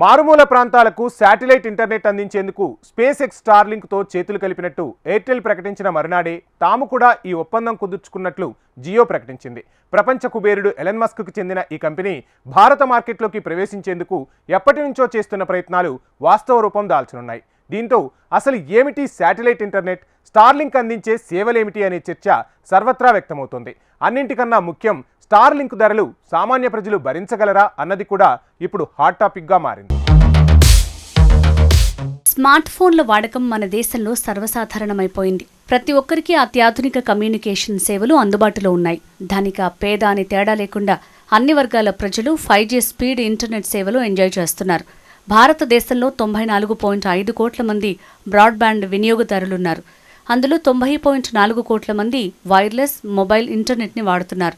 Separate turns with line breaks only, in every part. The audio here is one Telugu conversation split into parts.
మారుమూల ప్రాంతాలకు శాటిలైట్ ఇంటర్నెట్ అందించేందుకు స్పేస్ ఎక్స్ స్టార్లింక్తో చేతులు కలిపినట్టు ఎయిర్టెల్ ప్రకటించిన మరునాడే తాము కూడా ఈ ఒప్పందం కుదుర్చుకున్నట్లు జియో ప్రకటించింది. ప్రపంచ కుబేరుడు ఎలన్ మస్క్కు చెందిన ఈ కంపెనీ భారత మార్కెట్లోకి ప్రవేశించేందుకు ఎప్పటి నుంచో చేస్తున్న ప్రయత్నాలు వాస్తవ రూపం దాల్చనున్నాయి. దీంతో అసలు ఏమిటి శాటిలైట్ ఇంటర్నెట్, స్టార్లింక్ అందించే సేవలేమిటి అనే చర్చ సర్వత్రా వ్యక్తమవుతోంది. అన్నింటికన్నా ముఖ్యం, స్టార్లింక్ ధరలు సామాన్య ప్రజలు భరించగలరా అన్నది కూడా ఇప్పుడు హాట్ టాపిక్గా మారింది.
స్మార్ట్ ఫోన్ల వాడకం మన దేశంలో సర్వసాధారణమైపోయింది. ప్రతి ఒక్కరికి అత్యాధునిక కమ్యూనికేషన్ సేవలు అందుబాటులో ఉన్నాయి. ధనిక, పేద అని తేడా లేకుండా అన్ని వర్గాల ప్రజలు 5G స్పీడ్ ఇంటర్నెట్ సేవలు ఎంజాయ్ చేస్తున్నారు. భారతదేశంలో 94.5 కోట్ల మంది బ్రాడ్బ్యాండ్ వినియోగదారులున్నారు. అందులో 90.4 కోట్ల మంది వైర్లెస్ మొబైల్ ఇంటర్నెట్ని వాడుతున్నారు.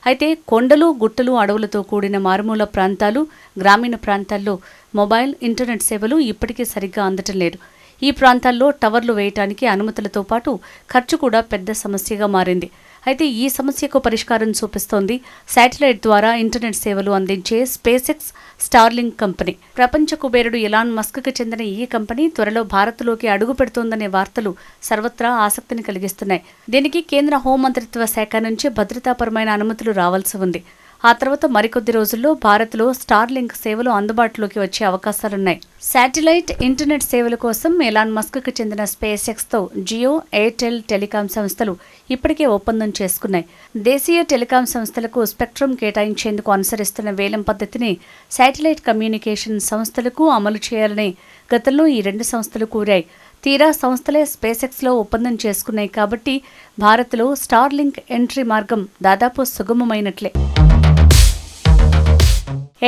అయితే కొండలు, గుట్టలు, అడవులతో కూడిన మారుమూల ప్రాంతాలు, గ్రామీణ ప్రాంతాల్లో మొబైల్ ఇంటర్నెట్ సేవలు ఇప్పటికీ సరిగ్గా అందటం లేదు. ఈ ప్రాంతాల్లో టవర్లు వేయటానికి అనుమతులతో పాటు ఖర్చు కూడా పెద్ద సమస్యగా మారింది. అయితే ఈ సమస్యకు పరిష్కారం చూపిస్తోంది శాటిలైట్ ద్వారా ఇంటర్నెట్ సేవలు అందించే స్పేస్ ఎక్స్ స్టార్లింక్ కంపెనీ. ప్రపంచ కుబేరుడు ఎలాన్ మస్క్కు చెందిన ఈ కంపెనీ త్వరలో భారత్లోకి అడుగు పెడుతోందనే వార్తలు సర్వత్రా ఆసక్తిని కలిగిస్తున్నాయి. దీనికి కేంద్ర హోంమంత్రిత్వ శాఖ నుంచి భద్రతాపరమైన అనుమతులు రావాల్సి ఉంది. ఆ తర్వాత మరికొద్ది రోజుల్లో భారత్లో స్టార్లింక్ సేవలు అందుబాటులోకి వచ్చే అవకాశాలున్నాయి. శాటిలైట్ ఇంటర్నెట్ సేవల కోసం ఎలాన్ మస్క్కు చెందిన స్పేస్ ఎక్స్తో జియో, ఎయిర్టెల్ టెలికాం సంస్థలు ఇప్పటికే ఒప్పందం చేసుకున్నాయి. దేశీయ టెలికాం సంస్థలకు స్పెక్ట్రమ్ కేటాయించేందుకు అనుసరిస్తున్న వేలం పద్ధతిని శాటిలైట్ కమ్యూనికేషన్ సంస్థలకు అమలు చేయాలని గతంలో ఈ రెండు సంస్థలు కోరాయి. తీరా సంస్థలే స్పేస్ ఎక్స్లో ఒప్పందం చేసుకున్నాయి కాబట్టి భారత్లో స్టార్లింక్ ఎంట్రీ మార్గం దాదాపు సుగమమైనట్లే.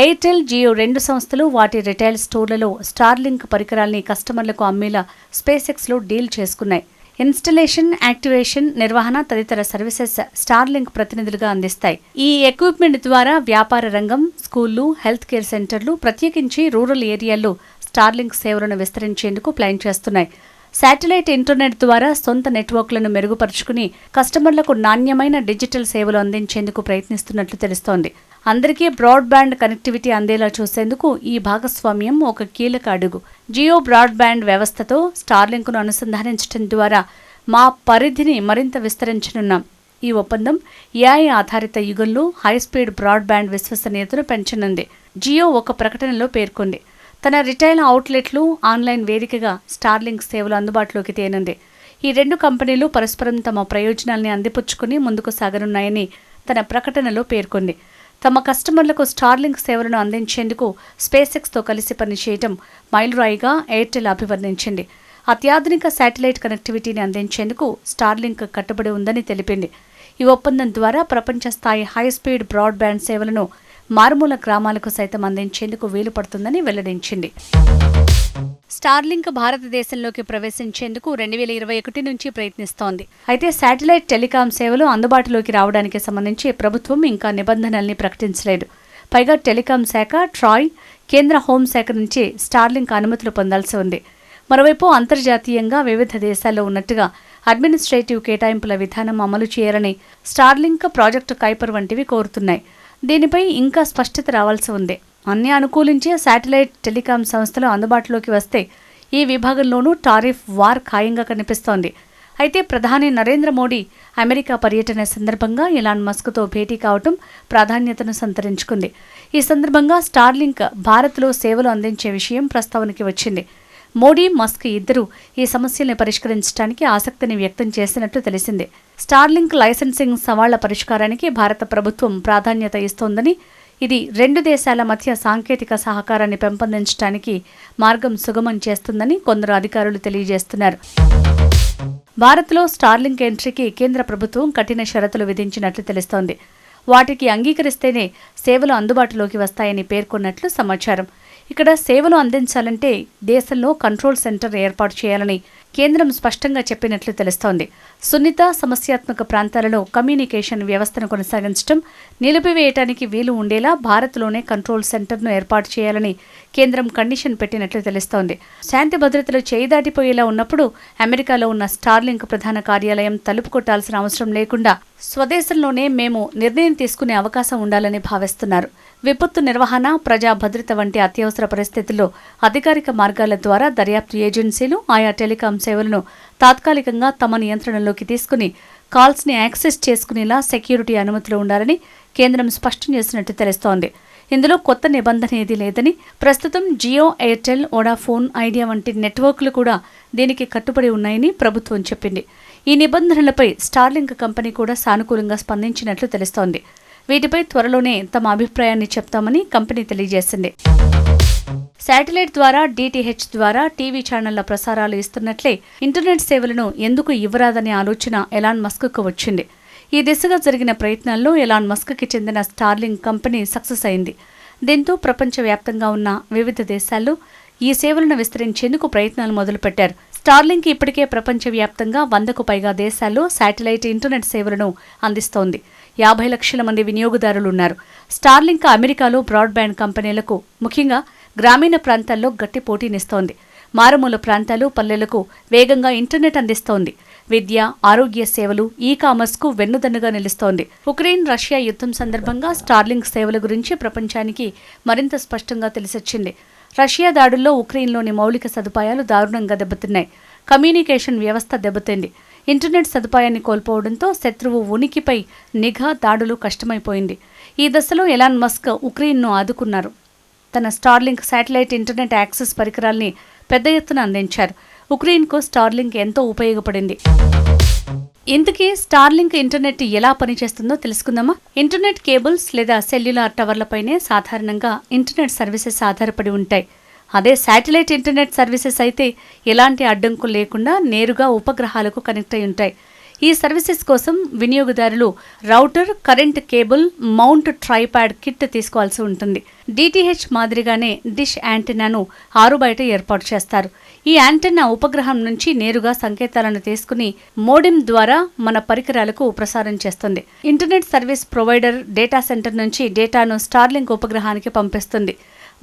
ఎయిర్టెల్, జియో రెండు సంస్థలు వాటి రిటైల్ స్టోర్లలో స్టార్లింక్ పరికరాల్ని కస్టమర్లకు అమ్మేలా స్పేస్ ఎక్స్లో డీల్ చేసుకున్నాయి. ఇన్స్టలేషన్, యాక్టివేషన్, నిర్వహణ తదితర సర్వీసెస్ స్టార్లింక్ ప్రతినిధులుగా అందిస్తాయి. ఈ ఎక్విప్మెంట్ ద్వారా వ్యాపార రంగం, స్కూళ్లు, హెల్త్ కేర్ సెంటర్లు, ప్రత్యేకించి రూరల్ ఏరియాల్లో స్టార్లింక్ సేవలను విస్తరించేందుకు ప్లాన్ చేస్తున్నాయి. శాటిలైట్ ఇంటర్నెట్ ద్వారా సొంత నెట్వర్క్లను మెరుగుపరుచుకుని కస్టమర్లకు నాణ్యమైన డిజిటల్ సేవలు అందించేందుకు ప్రయత్నిస్తున్నట్లు తెలుస్తోంది. అందరికీ బ్రాడ్బ్యాండ్ కనెక్టివిటీ అందేలా చూసేందుకు ఈ భాగస్వామ్యం ఒక కీలక అడుగు. జియో బ్రాడ్బ్యాండ్ వ్యవస్థతో స్టార్లింక్ను అనుసంధానించడం ద్వారా మా పరిధిని మరింత విస్తరించనున్నాం. ఈ ఒప్పందం AI ఆధారిత యుగంలో హైస్పీడ్ బ్రాడ్బ్యాండ్ విశ్వసనీయతను పెంచనుంది. జియో ఒక ప్రకటనలో పేర్కొంది, తన రిటైల్ అవుట్లెట్లు, ఆన్లైన్ వేదికగా స్టార్లింక్ సేవలు అందుబాటులోకి తేనుంది. ఈ రెండు కంపెనీలు పరస్పరం తమ ప్రయోజనాల్ని అందిపుచ్చుకుని ముందుకు సాగనున్నాయని తన ప్రకటనలో పేర్కొంది. తమ కస్టమర్లకు స్టార్లింక్ సేవలను అందించేందుకు స్పేస్ ఎక్స్తో కలిసి పనిచేయటం మైలురాయిగా ఎయిర్టెల్ అభివర్ణించింది. అత్యాధునిక శాటిలైట్ కనెక్టివిటీని అందించేందుకు స్టార్లింక్ కట్టుబడి ఉందని తెలిపింది. ఈ ఒప్పందం ద్వారా ప్రపంచ స్థాయి హైస్పీడ్ బ్రాడ్బ్యాండ్ సేవలను మారుమూల గ్రామాలకు సైతం అందించేందుకు వీలు పడుతుందని వెల్లడించింది. స్టార్లింక్ భారతదేశంలోకి ప్రవేశించేందుకు 2021 నుంచి ప్రయత్నిస్తోంది. అయితే శాటిలైట్ టెలికాం సేవలు అందుబాటులోకి రావడానికి సంబంధించి ప్రభుత్వం ఇంకా నిబంధనల్ని ప్రకటించలేదు. పైగా టెలికాం శాఖ, ట్రాయ్, కేంద్ర హోంశాఖ నుంచి స్టార్లింక్ అనుమతులు పొందాల్సి ఉంది. మరోవైపు అంతర్జాతీయంగా వివిధ దేశాల్లో ఉన్నట్టుగా అడ్మినిస్ట్రేటివ్ కేటాయింపుల విధానం అమలు చేయాలని స్టార్లింక్, ప్రాజెక్టు కైపర్ వంటివి కోరుతున్నాయి. దీనిపై ఇంకా స్పష్టత రావాల్సి ఉంది. అన్ని అనుకూలించే శాటిలైట్ టెలికాం సంస్థలు అందుబాటులోకి వస్తే ఈ విభాగంలోనూ టారిఫ్ వార్ ఖాయంగా కనిపిస్తోంది. అయితే ప్రధాని నరేంద్ర మోడీ అమెరికా పర్యటన సందర్భంగా ఎలాన్ మస్క్తో భేటీ కావటం ప్రాధాన్యతను సంతరించుకుంది. ఈ సందర్భంగా స్టార్లింక్ భారత్లో సేవలు అందించే విషయం ప్రస్తావనకి వచ్చింది. మోడీ, మస్క్ ఇద్దరూ ఈ సమస్యల్ని పరిష్కరించడానికి ఆసక్తిని వ్యక్తం చేసినట్లు తెలిసింది. స్టార్లింక్ లైసెన్సింగ్ సవాళ్ల పరిష్కారానికి భారత ప్రభుత్వం ప్రాధాన్యత ఇస్తోందని, ఇది రెండు దేశాల మధ్య సాంకేతిక సహకారాన్ని పెంపొందించడానికి మార్గం సుగమం చేస్తుందని కొందరు అధికారులు తెలియజేస్తున్నారు. భారత్లో స్టార్లింక్ ఎంట్రీకి కేంద్ర ప్రభుత్వం కఠిన షరతులు విధించినట్లు తెలుస్తోంది. వాటికి అంగీకరిస్తేనే సేవలు అందుబాటులోకి వస్తాయని పేర్కొన్నట్లు సమాచారం. ఇక్కడ సేవలు అందించాలంటే దేశంలో కంట్రోల్ సెంటర్ ఏర్పాటు చేయాలని కేంద్రం స్పష్టంగా చెప్పినట్లు తెలుస్తోంది. సున్నిత, సమస్యాత్మక ప్రాంతాలలో కమ్యూనికేషన్ వ్యవస్థను కొనసాగించడం, నిలిపివేయటానికి వీలు ఉండేలా భారత్లోనే కంట్రోల్ సెంటర్ను ఏర్పాటు చేయాలని కేంద్రం కండిషన్ పెట్టినట్లు తెలుస్తోంది. శాంతి భద్రతలు చేయి దాటిపోయేలా ఉన్నప్పుడు అమెరికాలో ఉన్న స్టార్లింక్ ప్రధాన కార్యాలయం తలుపు కొట్టాల్సిన అవసరం లేకుండా స్వదేశంలోనే మేము నిర్ణయం తీసుకునే అవకాశం ఉండాలని భావిస్తున్నారు. విపత్తు నిర్వహణ, ప్రజా భద్రత వంటి అత్యవసర పరిస్థితుల్లో అధికారిక మార్గాల ద్వారా దర్యాప్తు ఏజెన్సీలు ఆయా టెలికాం సేవలను తాత్కాలికంగా తమ నియంత్రణలోకి తీసుకుని కాల్స్ని యాక్సెస్ చేసుకునేలా సెక్యూరిటీ అనుమతులు ఉండాలని కేంద్రం స్పష్టం చేసినట్టు తెలుస్తోంది. ఇందులో కొత్త నిబంధన ఏదీ లేదని, ప్రస్తుతం జియో, ఎయిర్టెల్, వోడాఫోన్, ఐడియా వంటి నెట్వర్క్లు కూడా దీనికి కట్టుబడి ఉన్నాయని ప్రభుత్వం చెప్పింది. ఈ నిబంధనలపై స్టార్లింక్ కంపెనీ కూడా సానుకూలంగా స్పందించినట్లు తెలుస్తోంది. వీటిపై త్వరలోనే తమ అభిప్రాయాన్ని చెప్తామని కంపెనీ తెలియజేసింది. శాటిలైట్ ద్వారా, డిటిహెచ్ ద్వారా టీవీ ఛానళ్ల ప్రసారాలు ఇస్తున్నట్లే ఇంటర్నెట్ సేవలను ఎందుకు ఇవ్వరాదనే ఆలోచన ఎలాన్ మస్క్కు వచ్చింది. ఈ దిశగా జరిగిన ప్రయత్నాల్లో ఎలాన్ మస్క్కి చెందిన స్టార్లింక్ కంపెనీ సక్సెస్ అయింది. దీంతో ప్రపంచవ్యాప్తంగా ఉన్న వివిధ దేశాల్లో ఈ సేవలను విస్తరించేందుకు ప్రయత్నాలు మొదలుపెట్టారు. స్టార్లింక్ ఇప్పటికే ప్రపంచవ్యాప్తంగా 100కు పైగా దేశాల్లో శాటిలైట్ ఇంటర్నెట్ సేవలను అందిస్తోంది. 50 లక్షల మంది వినియోగదారులున్నారు. స్టార్లింక్ అమెరికాలో బ్రాడ్బ్యాండ్ కంపెనీలకు, ముఖ్యంగా గ్రామీణ ప్రాంతాల్లో గట్టి పోటీనిస్తోంది. మారుమూల ప్రాంతాలు, పల్లెలకు వేగంగా ఇంటర్నెట్ అందిస్తోంది. విద్య, ఆరోగ్య సేవలు, ఈ-కామర్స్కు వెన్నుదన్నుగా నిలుస్తోంది. ఉక్రెయిన్ రష్యా యుద్ధం సందర్భంగా స్టార్లింక్ సేవల గురించి ప్రపంచానికి మరింత స్పష్టంగా తెలిసొచ్చింది. రష్యా దాడుల్లో ఉక్రెయిన్లోని మౌలిక సదుపాయాలు దారుణంగా దెబ్బతిన్నాయి. కమ్యూనికేషన్ వ్యవస్థ దెబ్బతింది. ఇంటర్నెట్ సదుపాయాన్ని కోల్పోవడంతో శత్రువు ఉనికిపై నిఘా, దాడులు కష్టమైపోయింది. ఈ దశలో ఎలాన్ మస్క్ ఉక్రెయిన్ను ఆదుకున్నారు. తన స్టార్లింక్ శాటిలైట్ ఇంటర్నెట్ యాక్సెస్ పరికరాల్ని పెద్ద ఎత్తున అందించారు. ఉక్రెయిన్కు స్టార్లింక్ ఎంతో ఉపయోగపడింది. ఇంతకీ స్టార్లింక్ ఇంటర్నెట్ ఎలా పనిచేస్తుందో తెలుసుకుందామా? ఇంటర్నెట్ కేబుల్స్ లేదా సెల్యులార్ టవర్లపైనే సాధారణంగా ఇంటర్నెట్ సర్వీసెస్ ఆధారపడి ఉంటాయి. అదే శాటిలైట్ ఇంటర్నెట్ సర్వీసెస్ అయితే ఎలాంటి అడ్డంకులు లేకుండా నేరుగా ఉపగ్రహాలకు కనెక్ట్ అయి ఉంటాయి. ఈ సర్వీసెస్ కోసం వినియోగదారులు router, current cable, mount tripod kit తీసుకోవాల్సి ఉంటుంది. డిటిహెచ్ మాదిరిగానే డిష్ యాంటెన్నాను ఆరుబయట ఏర్పాటు చేస్తారు. ఈ యాంటెన్నా ఉపగ్రహం నుంచి నేరుగా సంకేతాలను తీసుకుని మోడెమ్ ద్వారా మన పరికరాలకు ప్రసారం చేస్తుంది. Internet service provider data centre నుంచి డేటాను స్టార్లింక్ ఉపగ్రహానికి పంపిస్తుంది.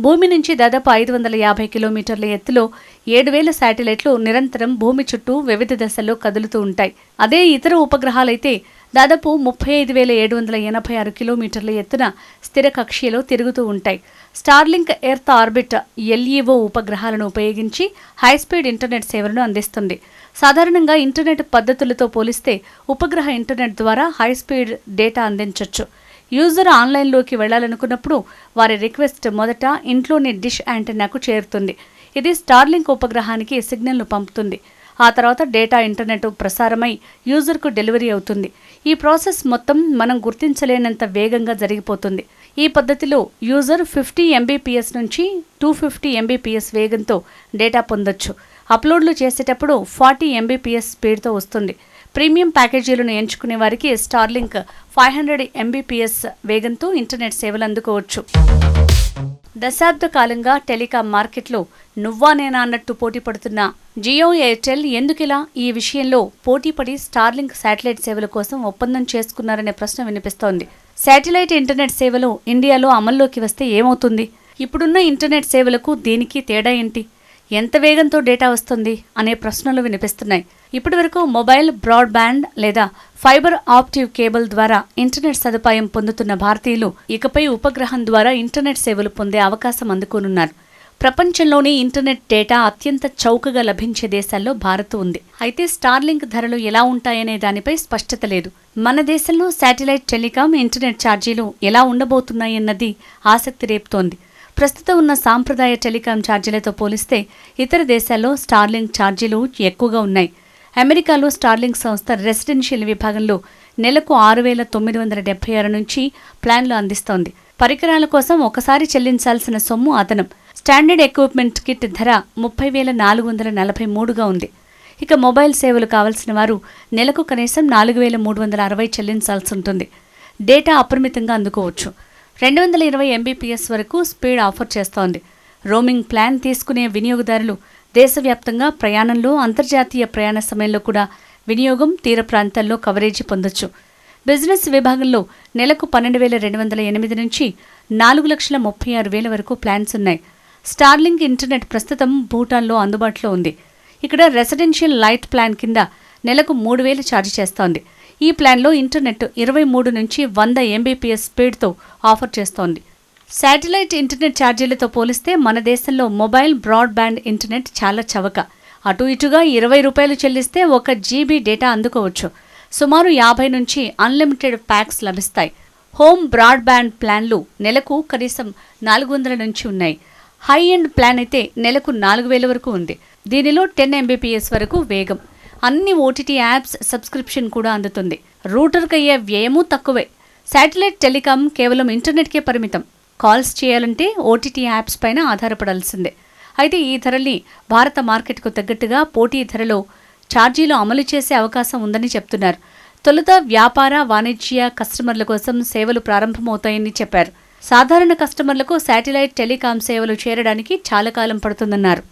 భూమి నుంచి దాదాపు 550 కిలోమీటర్ల ఎత్తులో 7,000 శాటిలైట్లు నిరంతరం భూమి చుట్టూ వివిధ దశల్లో కదులుతూ ఉంటాయి. అదే ఇతర ఉపగ్రహాలైతే దాదాపు 35,786 కిలోమీటర్ల ఎత్తున స్థిర కక్ష్యలో తిరుగుతూ ఉంటాయి. స్టార్లింక్ ఎర్త్ ఆర్బిట్ ఎల్ఈఓ ఉపగ్రహాలను ఉపయోగించి హైస్పీడ్ ఇంటర్నెట్ సేవలను అందిస్తుంది. సాధారణంగా ఇంటర్నెట్ పద్ధతులతో పోలిస్తే ఉపగ్రహ ఇంటర్నెట్ ద్వారా హైస్పీడ్ డేటా అందించవచ్చు. యూజర్ ఆన్లైన్లోకి వెళ్లాలనుకున్నప్పుడు వారి రిక్వెస్ట్ మొదట ఇంట్లోని డిష్ యాంటెన్నాకు చేరుతుంది. ఇది స్టార్లింక్ ఉపగ్రహానికి సిగ్నల్ను పంపుతుంది. ఆ తర్వాత డేటా ఇంటర్నెట్ ప్రసారమై యూజర్కు డెలివరీ అవుతుంది. ఈ ప్రాసెస్ మొత్తం మనం గుర్తించలేనంత వేగంగా జరిగిపోతుంది. ఈ పద్ధతిలో యూజర్ 50 MBps నుంచి 250 MBps వేగంతో డేటా పొందొచ్చు. అప్లోడ్లు చేసేటప్పుడు 40 MBps స్పీడ్తో వస్తుంది. ప్రీమియం ప్యాకేజీలను ఎంచుకునే వారికి స్టార్లింక్ 500 MBps వేగంతో ఇంటర్నెట్ సేవలు అందుకోవచ్చు. దశాబ్ద కాలంగా టెలికాం మార్కెట్లో నువ్వా నేనా అన్నట్టు పోటీ పడుతున్న జియో, ఎయిర్టెల్ ఎందుకిలా ఈ విషయంలో పోటీపడి స్టార్లింక్ శాటిలైట్ సేవల కోసం ఒప్పందం చేసుకున్నారనే ప్రశ్న వినిపిస్తోంది. శాటిలైట్ ఇంటర్నెట్ సేవలు ఇండియాలో అమల్లోకి వస్తే ఏమవుతుంది? ఇప్పుడున్న ఇంటర్నెట్ సేవలకు దీనికి తేడా ఏంటి? ఎంత వేగంతో డేటా వస్తుంది అనే ప్రశ్నలు వినిపిస్తున్నాయి. ఇప్పటివరకు మొబైల్, బ్రాడ్బ్యాండ్ లేదా ఫైబర్ ఆప్టివ్ కేబుల్ ద్వారా ఇంటర్నెట్ సదుపాయం పొందుతున్న భారతీయులు ఇకపై ఉపగ్రహం ద్వారా ఇంటర్నెట్ సేవలు పొందే అవకాశం అందుకోనున్నారు. ప్రపంచంలోని ఇంటర్నెట్ డేటా అత్యంత చౌకగా లభించే దేశాల్లో భారత్ ఉంది. అయితే స్టార్లింక్ ధరలు ఎలా ఉంటాయనే దానిపై స్పష్టత లేదు. మన దేశంలో శాటిలైట్ టెలికాం ఇంటర్నెట్ ఛార్జీలు ఎలా ఉండబోతున్నాయన్నది ఆసక్తి రేపుతోంది. ప్రస్తుతం ఉన్న సాంప్రదాయ టెలికాం ఛార్జీలతో పోలిస్తే ఇతర దేశాల్లో స్టార్లింక్ ఛార్జీలు ఎక్కువగా ఉన్నాయి. అమెరికాలో స్టార్లింక్ సంస్థ రెసిడెన్షియల్ విభాగంలో నెలకు 6,976 నుంచి ప్లాన్లు అందిస్తోంది. పరికరాల కోసం ఒకసారి చెల్లించాల్సిన సొమ్ము అదనం. స్టాండర్డ్ ఎక్విప్మెంట్ కిట్ ధర 30,443గా ఉంది. ఇక మొబైల్ సేవలు కావాల్సిన వారు నెలకు కనీసం 4,360 చెల్లించాల్సి ఉంటుంది. డేటా అపరిమితంగా అందుకోవచ్చు. 220 MBps వరకు స్పీడ్ ఆఫర్ చేస్తోంది. రోమింగ్ ప్లాన్ తీసుకునే వినియోగదారులు దేశవ్యాప్తంగా ప్రయాణంలో, అంతర్జాతీయ ప్రయాణ సమయంలో కూడా వినియోగం, తీర ప్రాంతాల్లో కవరేజీ పొందొచ్చు. బిజినెస్ విభాగంలో నెలకు 12,208 నుంచి 4,36,000 వరకు ప్లాన్స్ ఉన్నాయి. స్టార్లింక్ ఇంటర్నెట్ ప్రస్తుతం భూటాన్లో అందుబాటులో ఉంది. ఇక్కడ రెసిడెన్షియల్ లైట్ ప్లాన్ కింద నెలకు 3,000 ఛార్జ్ చేస్తోంది. ఈ ప్లాన్లో ఇంటర్నెట్ 23 నుంచి 100 MBPS స్పీడ్తో ఆఫర్ చేస్తోంది. శాటిలైట్ ఇంటర్నెట్ ఛార్జీలతో పోలిస్తే మన దేశంలో మొబైల్ బ్రాడ్బ్యాండ్ ఇంటర్నెట్ చాలా చవక. అటు ఇటుగా 20 రూపాయలు చెల్లిస్తే 1 GB డేటా అందుకోవచ్చు. సుమారు 50 నుంచి అన్లిమిటెడ్ ప్యాక్స్ లభిస్తాయి. హోమ్ బ్రాడ్బ్యాండ్ ప్లాన్లు నెలకు కనీసం 400 నుంచి ఉన్నాయి. హై ఎండ్ ప్లాన్ అయితే నెలకు 4000 వరకు ఉంది. దీనిలో 10 MBPS వరకు వేగం. అన్ని OTT యాప్స్ సబ్స్క్రిప్షన్ కూడా అందుతుంది. రూటర్కి అయ్యే వ్యయమూ తక్కువే. శాటిలైట్ టెలికాం కేవలం ఇంటర్నెట్కే పరిమితం. కాల్స్ చేయాలంటే OTT యాప్స్ పైన ఆధారపడాల్సిందే. అయితే ఈ ధరల్ని భారత మార్కెట్కు తగ్గట్టుగా పోటీ ధరలో ఛార్జీలు అమలు చేసే అవకాశం ఉందని చెప్తున్నారు. తొలుత వ్యాపార, వాణిజ్య కస్టమర్ల కోసం సేవలు ప్రారంభమవుతాయని చెప్పారు. సాధారణ కస్టమర్లకు శాటిలైట్ టెలికాం సేవలు చేరడానికి చాలా కాలం పడుతుందన్నారు.